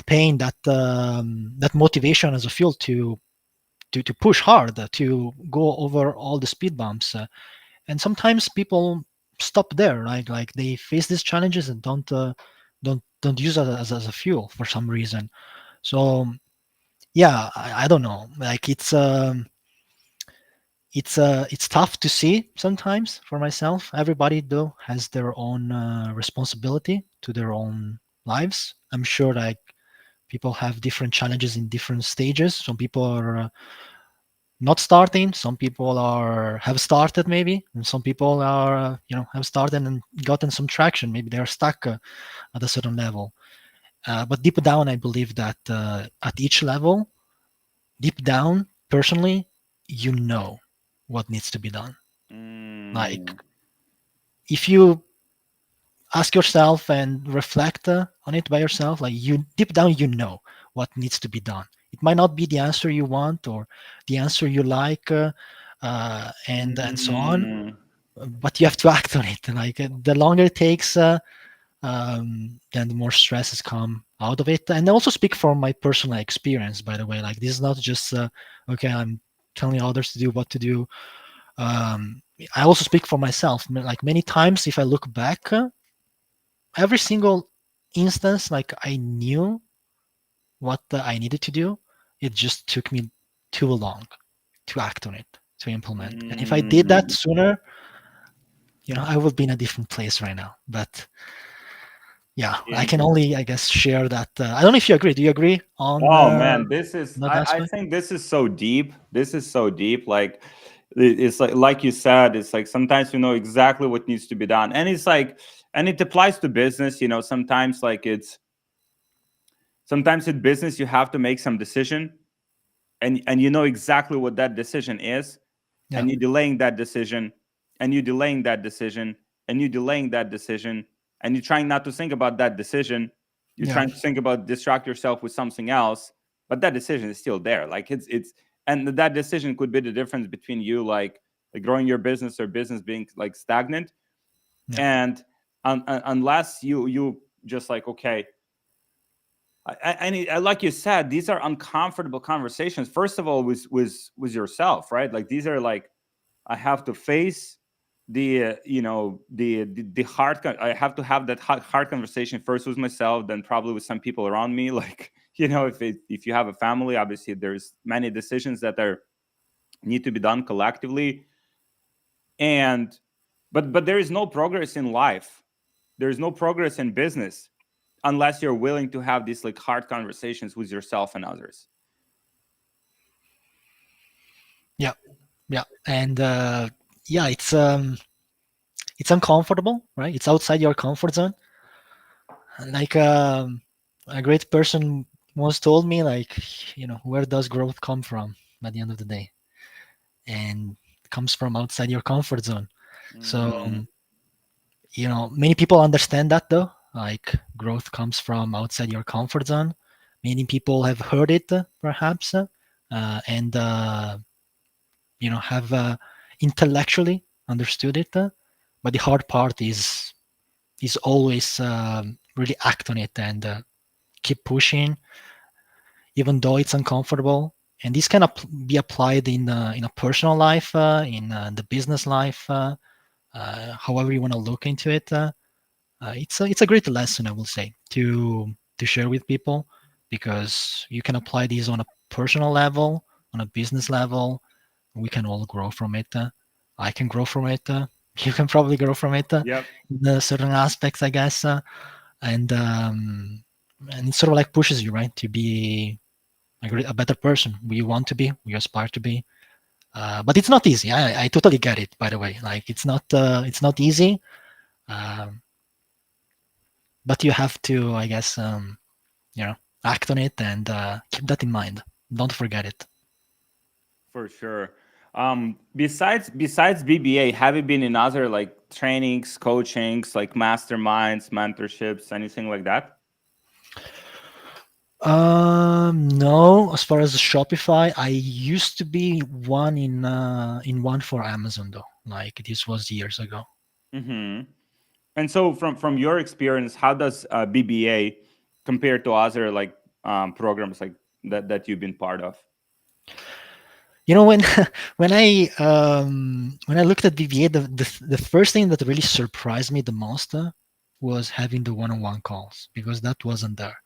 pain, that motivation as a fuel to push hard, to go over all the speed bumps. And sometimes people stop there, right? Like they face these challenges and don't use it as a fuel for some reason. So yeah, I don't know. Like it's tough to see sometimes for myself. Everybody though has their own responsibility to their own lives. I'm sure like people have different challenges in different stages. Some people are not starting, some people are have started maybe, and some people are have started and gotten some traction, maybe they're stuck at a certain level. But deep down I believe that at each level, deep down personally, you know what needs to be done. Like Mm, if you ask yourself and reflect on it by yourself, like you deep down you know what needs to be done. It might not be the answer you want or the answer you like, and so on, mm, but you have to act on it. Like the longer it takes, then the more stresses come out of it. And I also speak from my personal experience, by the way. Like this is not just okay, I'm telling others to do what to do. I also speak for myself. Like many times, if I look back, every single instance, like I knew what I needed to do. It just took me too long to act on it, to implement. And if I did that mm. sooner, I would be in a different place right now. But yeah, I can only, I guess, share that. I don't know if you agree. Do you agree on Oh man, this is, that I aspect? think this is so deep. This is so deep. Like, it's like you said, it's like sometimes you know exactly what needs to be done. And it's like, and it applies to business, sometimes, like, sometimes in business you have to make some decision, and you know exactly what that decision is, Yeah, and you're delaying that decision, and you're delaying that decision, and you're delaying that decision, and you're trying not to think about that decision. You're yeah, trying to think about distract yourself with something else, but that decision is still there. Like, it's and that decision could be the difference between you, like growing your business, or business being like stagnant. yeah, And unless you just like, okay, Like you said, these are uncomfortable conversations. First of all, with yourself, right? Like these are like I have to face the hard. I have to have that hard conversation first with myself, then probably with some people around me. Like if you have a family, obviously there's many decisions that are need to be done collectively, and but there is no progress in life. There is no progress in business unless you're willing to have these like hard conversations with yourself and others. Yeah, yeah, and yeah, it's uncomfortable, right? It's outside your comfort zone. Like a great person once told me, like, where does growth come from at the end of the day? And it comes from outside your comfort zone. So Mm, many people understand that, though, like growth comes from outside your comfort zone. Many people have heard it, perhaps, and have intellectually understood it, but the hard part is always really act on it and keep pushing, even though it's uncomfortable. And this can be applied in a personal life, in the business life, however you want to look into it. It's a great lesson, I will say, to share with people, because you can apply these on a personal level, on a business level. We can all grow from it. I can grow from it. You can probably grow from it yep. in certain aspects, I guess. And it sort of like pushes you, right, to be a better person. We want to be, we aspire to be. But it's not easy. I totally get it. By the way, like it's not easy. Um, but you have to, I guess, act on it and keep that in mind. Don't forget it. For sure. Besides BBA, have you been in other like trainings, coachings, like masterminds, mentorships, anything like that? No, as far as Shopify, I used to be in one for Amazon, though. Like this was years ago. Hmm. And so, from your experience, how does BBA compare to other like programs like that you've been part of? When when I looked at VBA, the first thing that really surprised me the most was having the one-on-one calls, because that wasn't there.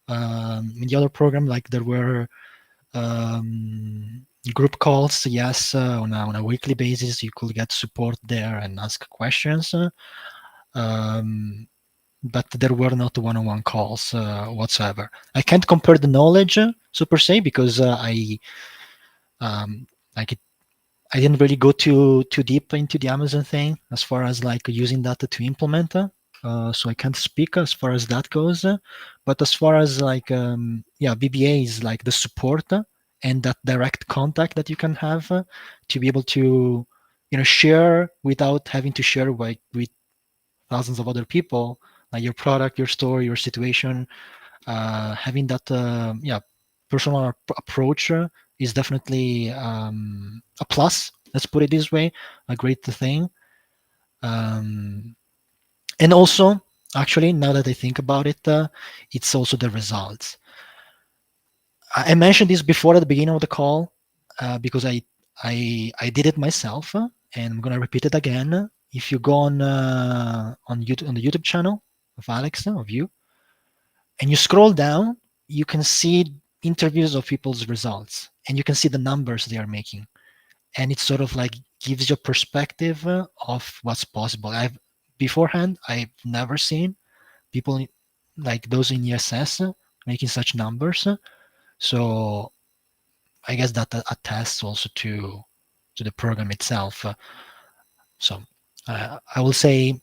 In the other program, like there were group calls, yes, on a weekly basis. You could get support there and ask questions, um, but there were not one-on-one calls whatsoever. I can't compare the knowledge, so per se, because um, like I didn't really go too deep into the Amazon thing as far as like using data to implement. So I can't speak as far as that goes. But as far as like yeah, VBA is like the support and that direct contact that you can have to be able to share without having to share with thousands of other people, like your product, your story, your situation. Having that yeah, personal approach is definitely a plus. Let's put it this way, a great thing. Um, and also, actually, now that I think about it, it's also the results. I mentioned this before at the beginning of the call because I did it myself, and I'm gonna repeat it again. If you go on YouTube, on the YouTube channel of Alex, of you, and you scroll down, you can see interviews of people's results, and you can see the numbers they are making, and it sort of like gives you a perspective of what's possible. I've never seen people like those in ESS making such numbers. So I guess that attests also to the program itself. So I will say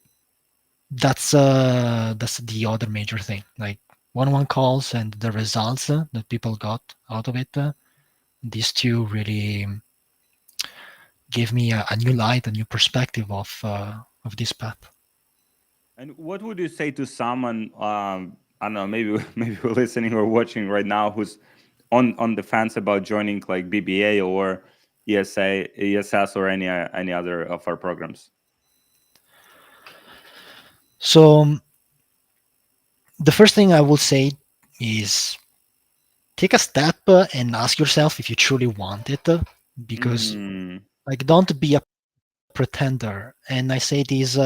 that's the other major thing, like one-on-one calls and the results that people got out of it. These two really gave me a new light, a new perspective of this path. And what would you say to someone? I don't know, maybe maybe we're listening or watching right now who's on the fence about joining like BBA or ESS or any other of our programs. So the first thing I will say, is take a step and ask yourself if you truly want it, because Mm, like don't be a pretender. And I say this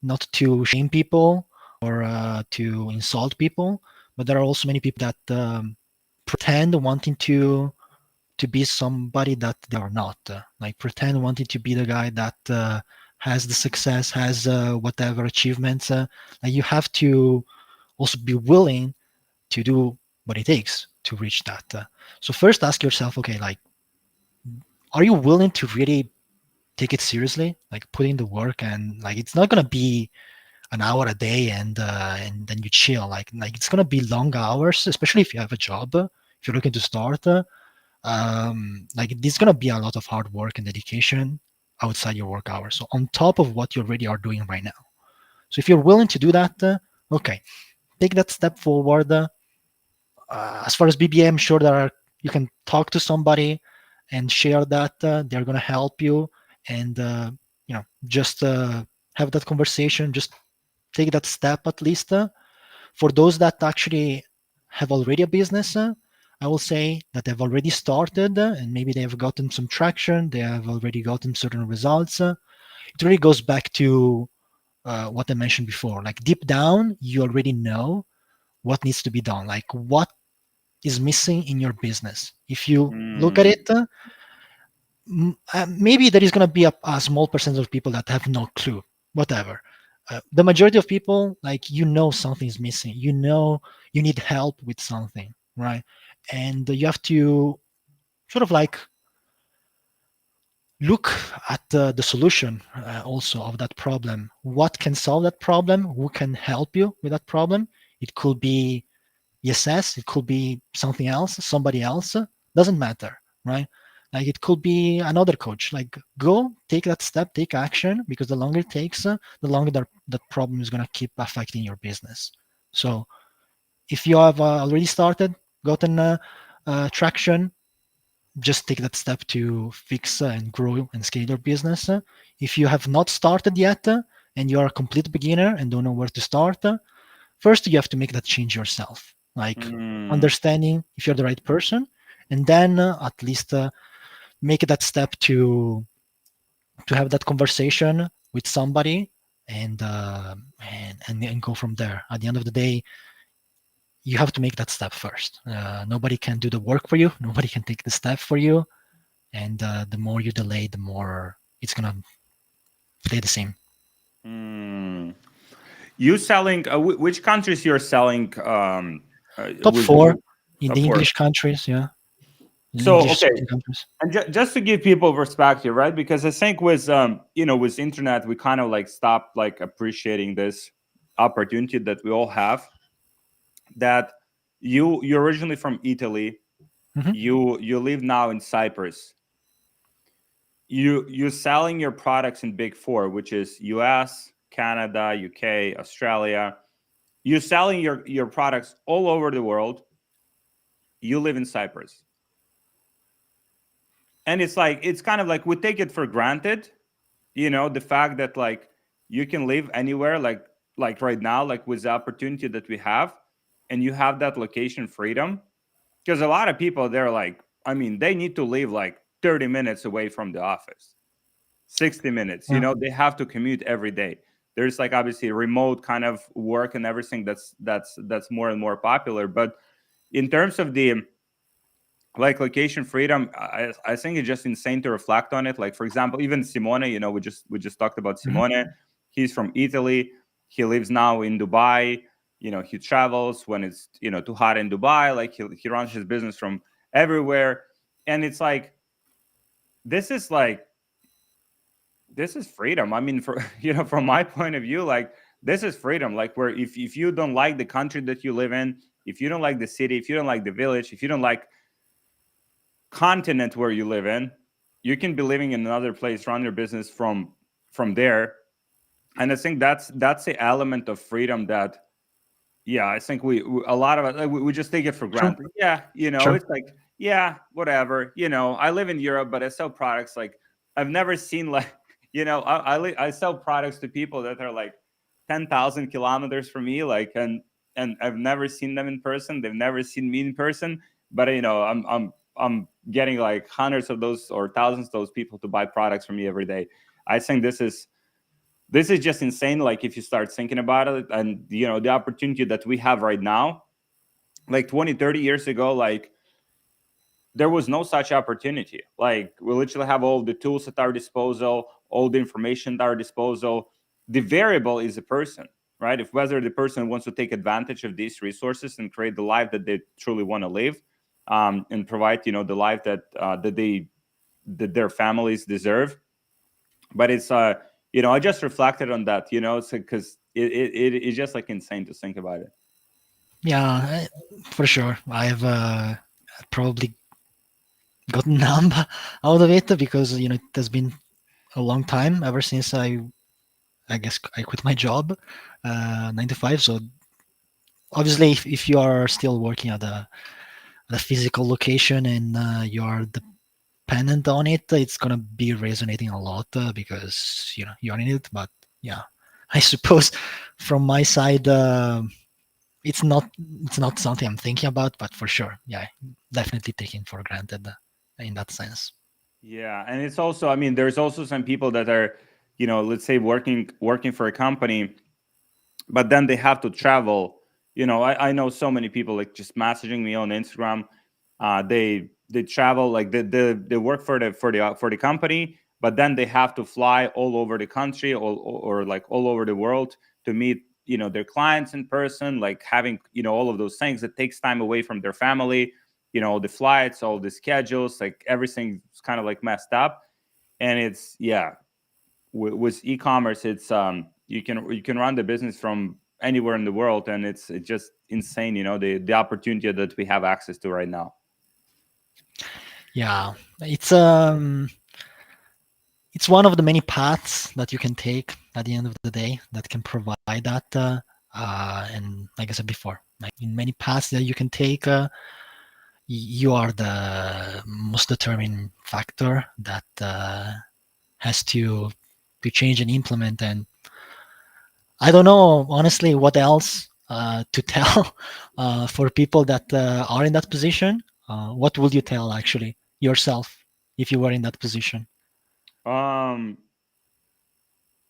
not to shame people or to insult people, but there are also many people that pretend wanting to be somebody that they are not. Like pretend wanting to be the guy that has the success, has whatever achievements. Like you have to also be willing to do what it takes to reach that. So first, ask yourself, okay, like, are you willing to really take it seriously? Like put in the work, and like it's not gonna be an hour a day and then you chill. Like it's gonna be long hours, especially if you have a job. If you're looking to start, like there's gonna be a lot of hard work and dedication outside your work hours. So on top of what you already are doing right now. So if you're willing to do that, okay, take that step forward. As far as BBA, I'm sure you can talk to somebody and share that. They're gonna help you, and just have that conversation. Just take that step at least. For those that actually have already a business, I will say that they've already started and maybe they have gotten some traction. They have already gotten certain results. It really goes back to what I mentioned before. Like deep down, you already know what needs to be done. Like what is missing in your business. If you look at mm, it, maybe there is going to be a small percentage of people that have no clue, whatever. The majority of people, like, something is missing. You need help with something, right? And you have to sort of like look at the solution also of that problem. What can solve that problem? Who can help you with that problem? It could be ESS, it could be something else, somebody else, doesn't matter, right? Like it could be another coach. Like go take that step, take action, because the longer it takes, the longer that problem is going to keep affecting your business. So if you have already started, gotten traction, just take that step to fix and grow and scale your business. If you have not started yet and you are a complete beginner and don't know where to start, first you have to make that change yourself, like mm, understanding if you're the right person, and then at least make that step to have that conversation with somebody and go from there. At the end of the day, you have to make that step first. Nobody can do the work for you. Nobody can take the step for you. And the more you delay, the more it's gonna stay the same. mm. You selling which countries you're selling Top four with in the for? English countries, yeah, the So English okay, speaking countries. and just to give people perspective, right? Because I think with with internet, we kind of like stopped like appreciating this opportunity that we all have. That you're originally from Italy, Hmm. you live now in Cyprus. You're selling your products in Big Four, which is U.S., Canada, UK, Australia. You're selling your products all over the world. You live in Cyprus, and it's kind of like we take it for granted, the fact that like you can live anywhere, like right now, like with the opportunity that we have, and you have that location freedom. Because a lot of people, they're like, I mean, they need to live like 30 minutes away from the office, 60 minutes, Yeah, they have to commute every day. There's like obviously remote kind of work and everything that's more and more popular. But in terms of the like location freedom, I think it's just insane to reflect on it. Like for example, even Simone, we just talked about hmm, Simone. He's from Italy. He lives now in Dubai. He travels when it's too hot in Dubai. Like he runs his business from everywhere. And it's like this is like this is freedom. I mean, for from my point of view, like this is freedom. Like where if you don't like the country that you live in, if you don't like the city, if you don't like the village, if you don't like continent where you live in, you can be living in another place, run your business from there. And I think that's the element of freedom that, yeah, I think we a lot of it, like, we just take it for true, granted. Yeah, sure. it's like, yeah, whatever. I live in Europe, but I sell products like I've never seen, like, I sell products to people that are like 10,000 kilometers from me, like, and and I've never seen them in person. They've never seen me in person, but I'm getting like hundreds of those or thousands of those people to buy products from me every day. I think this is just insane. Like if you start thinking about it, and the opportunity that we have right now, like 20, 30 years ago, like there was no such opportunity. Like we literally have all the tools at our disposal, all the information at our disposal. The variable is a person, right? If whether the person wants to take advantage of these resources and create the life that they truly want to live, and provide, the life that their families deserve. But it's I just reflected on that, it's because it's just like insane to think about it. Yeah, for sure. I've probably gotten numb out of it because it has been a long time ever since I guess I quit my job, 9 to 5. So obviously, if you are still working at a physical location and you are dependent on it, it's gonna be resonating a lot because you're in it. But yeah, I suppose from my side, it's not it's not something I'm thinking about. But for sure, yeah, definitely taken for granted in that sense. Yeah, and it's also, I mean, there's also some people that are, let's say working for a company, but then they have to travel. I know so many people like just messaging me on Instagram. They travel, like they work for the company, but then they have to fly all over the country, or like all over the world to meet their clients in person, like having all of those things that takes time away from their family. The flights, all the schedules, like everything's kind of like messed up. And it's, yeah, with e-commerce, it's you can run the business from anywhere in the world, and it's just insane, the opportunity that we have access to right now. Yeah, it's it's one of the many paths that you can take at the end of the day that can provide that. And like I said before, like in many paths that you can take, you are the most determining factor that has to change and implement. And I don't know honestly what else to tell for people that are in that position. What would you tell actually yourself if you were in that position? um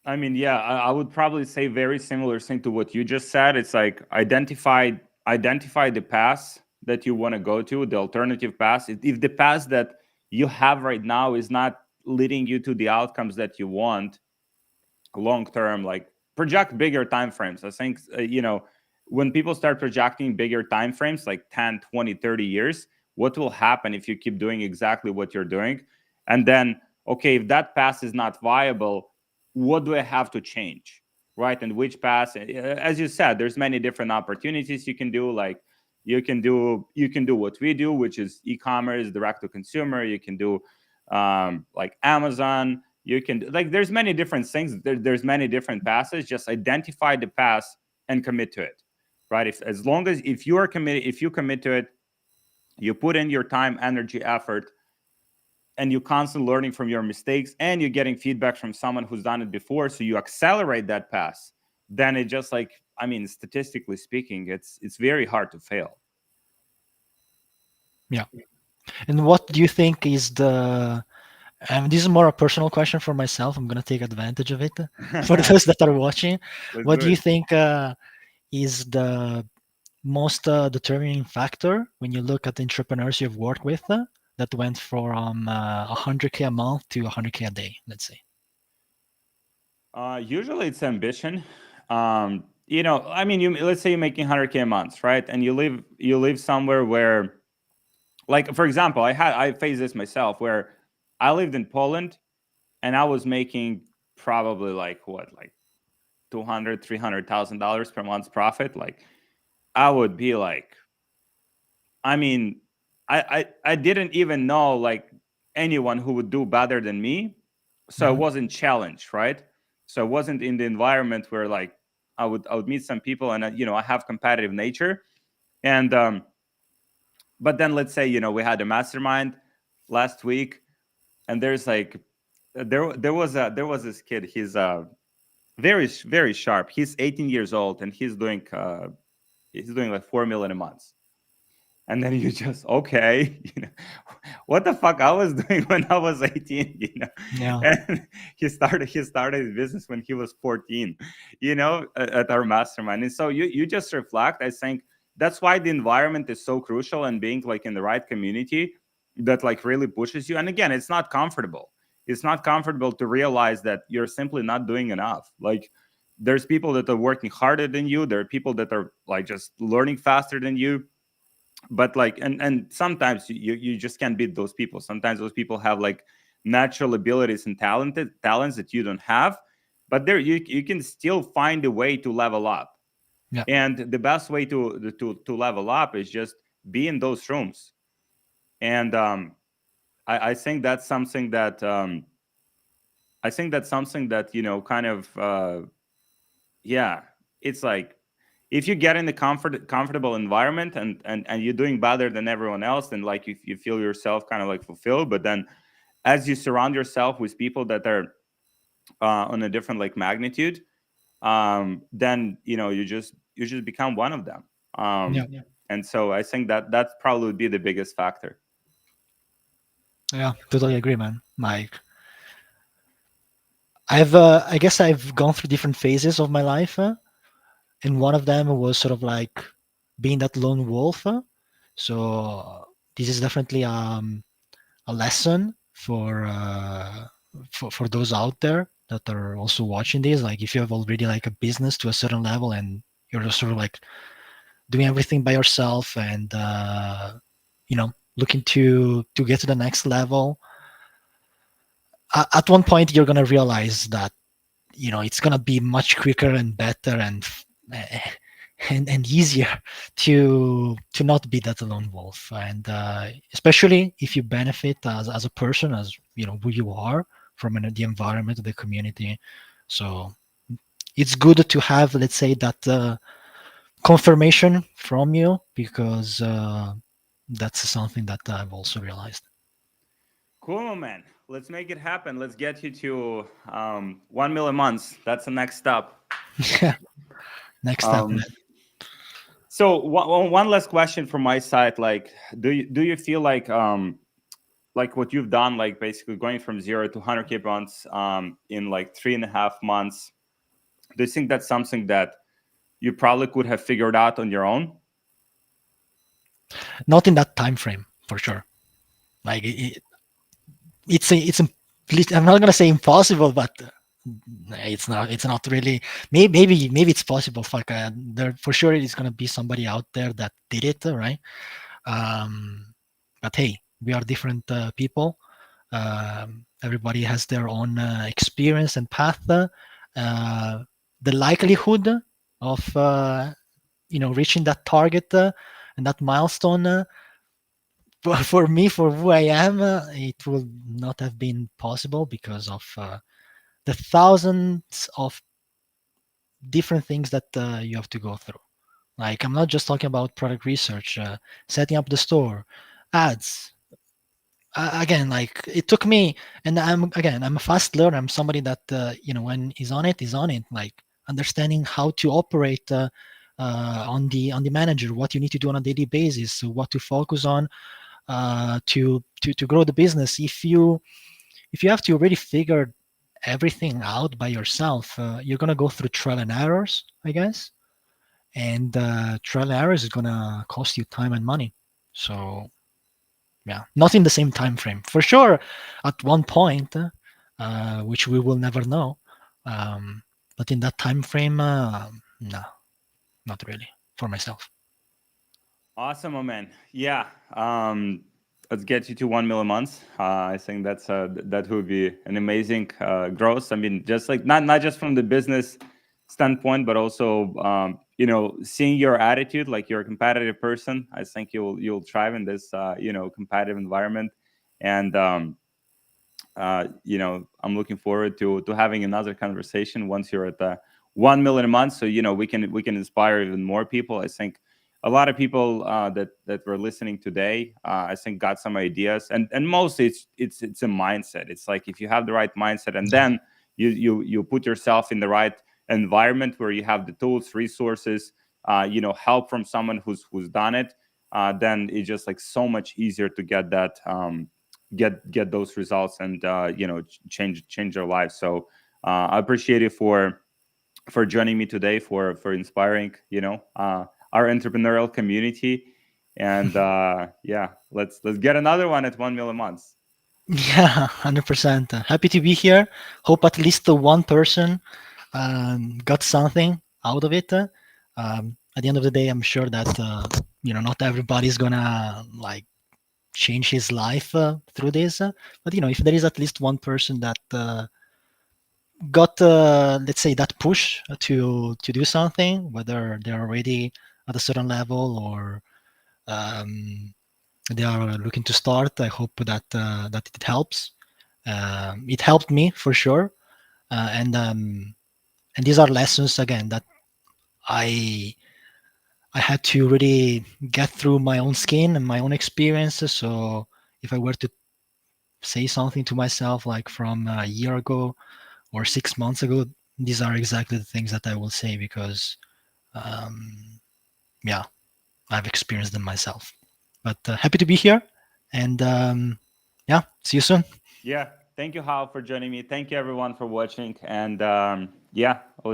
I mean, yeah, I would probably say very similar thing to what you just said. It's like identify the path that you want to go to, the alternative path. If the path that you have right now is not leading you to the outcomes that you want long term, like project bigger time frames. I think when people start projecting bigger time frames, like 10, 20, 30 years, what will happen if you keep doing exactly what you're doing? And then, okay, if that path is not viable, what do I have to change, right? And which path? As you said, there's many different opportunities you can do. Like you can do what we do, which is e-commerce, direct to consumer. You can do like Amazon. You can, like, there's many different things. There's many different passes. Just identify the pass and commit to it, right? As long as if you are committed, if you commit to it, you put in your time, energy, effort, and you constantly learning from your mistakes, and you're getting feedback from someone who's done it before, so you accelerate that pass. Then it just, like, I mean, statistically speaking, it's very hard to fail. Yeah. And what do you think is the this is more a personal question for myself. I'm going to take advantage of it for those that are watching. Let's What do do you it. think is the most determining factor when you look at the entrepreneurs you've worked with that went from 100K a month to 100K a day, let's say? Usually it's ambition. I mean, let's say you're making 100K a month, right? And you live somewhere where, like, for example, I faced this myself, where I lived in Poland, and I was making probably like what, like 200, $300,000 per month profit. Like, I would be like, I mean, I didn't even know like anyone who would do better than me, so I Hmm. wasn't challenged, right? So I wasn't in the environment where, like, I would meet some people, and I have competitive nature. And but then, let's say, we had a mastermind last week, and there's like there was this kid. He's very very sharp. He's 18 years old, and he's doing he's doing like 4 million a month. And then you just, okay, what the fuck I was doing when I was 18, Yeah. and he started his business when he was 14, at our mastermind. And so you just reflect. I think that's why the environment is so crucial, and being like in the right community that like really pushes you. And again, it's not comfortable to realize that you're simply not doing enough. Like, there's people that are working harder than you, there are people that are like just learning faster than you, but like, and sometimes you just can't beat those people. Sometimes those people have like natural abilities and talents that you don't have, but there you can still find a way to level up. Yeah. And the best way to level up is just be in those rooms. And I think that's something that kind of yeah, it's like, if you get in the comfortable environment, and you're doing better than everyone else, then like you feel yourself kind of like fulfilled. But then as you surround yourself with people that are on a different like magnitude, then you just become one of them. Yeah. And so I think that probably would be the biggest factor. Yeah. Totally agree, man. Like, I guess I've gone through different phases of my life, and one of them was sort of like being that lone wolf. So this is definitely a lesson for those out there that are also watching this. Like, if you have already like a business to a certain level, and you're just sort of like doing everything by yourself, and looking to get to the next level, at one point you're gonna realize that it's gonna be much quicker and better and easier to not be that lone wolf, and especially if you benefit as a person, as who you are, from the environment, the community. So it's good to have, let's say, that confirmation from you, because that's something that I've also realized. Cool, man. Let's make it happen. Let's get you to 1 million months. That's the next step. Next step, um, man. so one last question from my side. Like, do you feel like what you've done, like basically going from 0 to 100K months in like 3.5 months, do you think that's something that you probably could have figured out on your own? Not in that time frame, for sure. Like, I'm not gonna say impossible, but it's not really. Maybe it's possible. Fuck, there for sure is gonna be somebody out there that did it, right? um but hey, we are different people. Everybody has their own experience and path. The likelihood of reaching that target, and that milestone, for me, for who I am, it will not have been possible because of the thousands of different things that you have to go through. Like, I'm not just talking about product research, setting up the store, ads. Again, like, it took me, and I'm a fast learner. I'm somebody that when he's on it, he's on it. Like, understanding how to operate on the manager, what you need to do on a daily basis, what to focus on to grow the business. If you have to already figure everything out by yourself, you're gonna go through trial and errors, I guess, and trial and errors is gonna cost you time and money. So yeah, not in the same time frame, for sure. At one point, which we will never know, um, but in that time frame, no, not really for myself. Awesome, my man. Yeah. Let's get you to 1 million months. I think that would be an amazing growth. I mean, just like not just from the business standpoint, but also seeing your attitude, like you're a competitive person. I think you'll thrive in this competitive environment. And I'm looking forward to having another conversation once you're at the 1 million a month, so we can inspire even more people. I think a lot of people that were listening today, I think, got some ideas, and mostly it's a mindset. It's like, if you have the right mindset, and Exactly. then you put yourself in the right environment where you have the tools, resources, help from someone who's done it, then it's just like so much easier to get that get those results and change their lives. So I appreciate you for joining me today, for inspiring our entrepreneurial community. And yeah, let's get another one at 1 million months. Yeah, 100%. Happy to be here. Hope at least the one person got something out of it. At the end of the day, I'm sure that not everybody's gonna like change his life through this. But if there is at least one person that got, let's say, that push to do something, whether they're already at a certain level or um, they are looking to start, I hope that it helps. It helped me for sure, and these are lessons again that I I had to really get through my own skin and my own experiences. So if I were to say something to myself like from a year ago or 6 months ago, these are exactly the things that I will say because um, yeah, I've experienced them myself. But happy to be here, and yeah, see you soon. Yeah, thank you, Hal, for joining me. Thank you, everyone, for watching. And yeah,